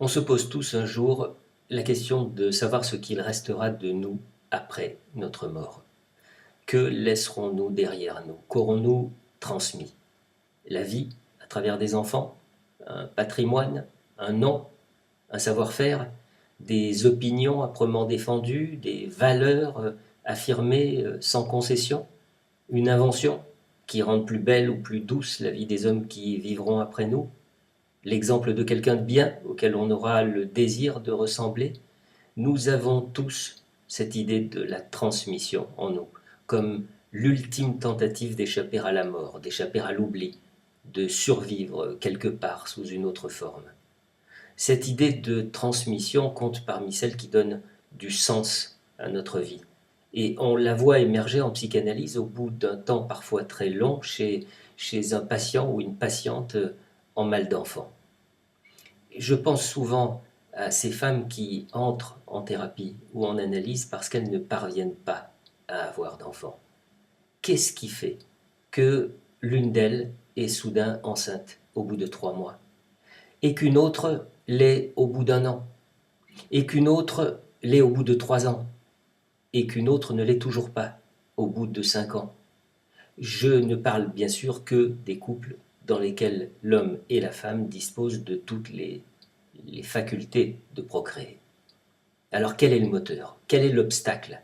On se pose tous un jour la question de savoir ce qu'il restera de nous après notre mort. Que laisserons-nous derrière nous? Qu'aurons-nous transmis? La vie, à travers des enfants, un patrimoine, un nom, un savoir-faire, des opinions âprement défendues, des valeurs affirmées sans concession, une invention qui rende plus belle ou plus douce la vie des hommes qui vivront après nous, l'exemple de quelqu'un de bien auquel on aura le désir de ressembler. Nous avons tous cette idée de la transmission en nous, comme l'ultime tentative d'échapper à la mort, d'échapper à l'oubli, de survivre quelque part sous une autre forme. Cette idée de transmission compte parmi celles qui donnent du sens à notre vie. Et on la voit émerger en psychanalyse au bout d'un temps parfois très long chez un patient ou une patiente en mal d'enfant. Je pense souvent à ces femmes qui entrent en thérapie ou en analyse parce qu'elles ne parviennent pas à avoir d'enfants. Qu'est-ce qui fait que l'une d'elles est soudain enceinte au bout de 3 mois et qu'une autre l'est au bout d'un an et qu'une autre l'est au bout de 3 ans et qu'une autre ne l'est toujours pas au bout de 5 ans? Je ne parle bien sûr que des couples dans lesquels l'homme et la femme disposent de toutes les facultés de procréer. Alors quel est le moteur? Quel est l'obstacle?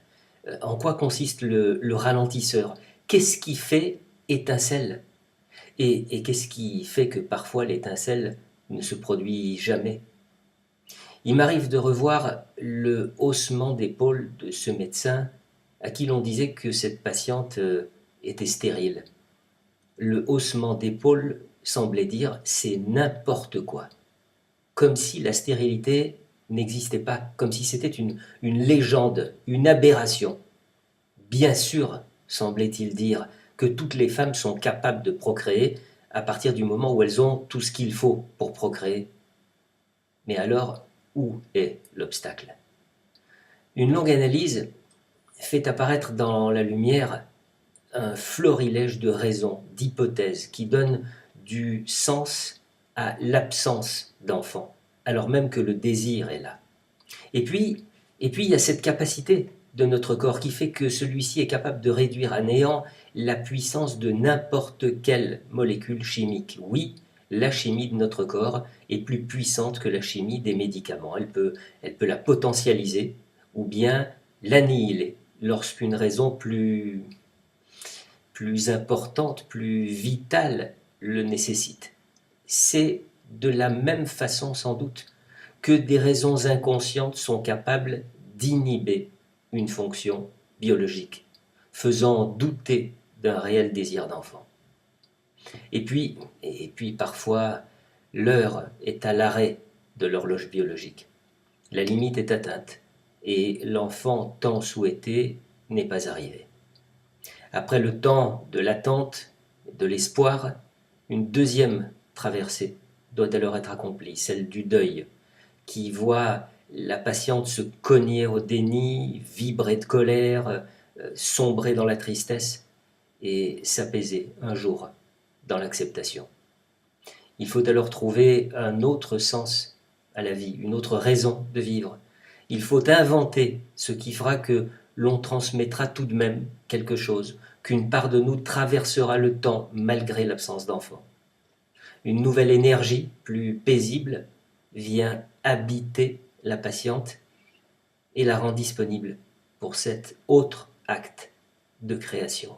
En quoi consiste le ralentisseur? Qu'est-ce qui fait étincelle? Et qu'est-ce qui fait que parfois l'étincelle ne se produit jamais? Il m'arrive de revoir le haussement d'épaule de ce médecin à qui l'on disait que cette patiente était stérile. Le haussement d'épaule semblait dire c'est n'importe quoi. Comme si la stérilité n'existait pas, comme si c'était une légende, une aberration. Bien sûr, semblait-il dire, que toutes les femmes sont capables de procréer à partir du moment où elles ont tout ce qu'il faut pour procréer. Mais alors, où est l'obstacle? Une longue analyse fait apparaître dans la lumière un florilège de raisons, d'hypothèses qui donnent du sens à l'absence d'enfant, alors même que le désir est là. Et puis, il y a cette capacité de notre corps qui fait que celui-ci est capable de réduire à néant la puissance de n'importe quelle molécule chimique. Oui, la chimie de notre corps est plus puissante que la chimie des médicaments. Elle peut la potentialiser ou bien l'annihiler lorsqu'une raison plus importante, plus vitale le nécessite. C'est de la même façon sans doute que des raisons inconscientes sont capables d'inhiber une fonction biologique, faisant douter d'un réel désir d'enfant. Et puis parfois, l'heure est à l'arrêt de l'horloge biologique. La limite est atteinte et l'enfant tant souhaité n'est pas arrivé. Après le temps de l'attente, de l'espoir, une deuxième traversée doit alors être accomplie, celle du deuil, qui voit la patiente se cogner au déni, vibrer de colère, sombrer dans la tristesse et s'apaiser un jour dans l'acceptation. Il faut alors trouver un autre sens à la vie, une autre raison de vivre. Il faut inventer ce qui fera que l'on transmettra tout de même quelque chose, qu'une part de nous traversera le temps malgré l'absence d'enfant. Une nouvelle énergie, plus paisible, vient habiter la patiente et la rend disponible pour cet autre acte de création.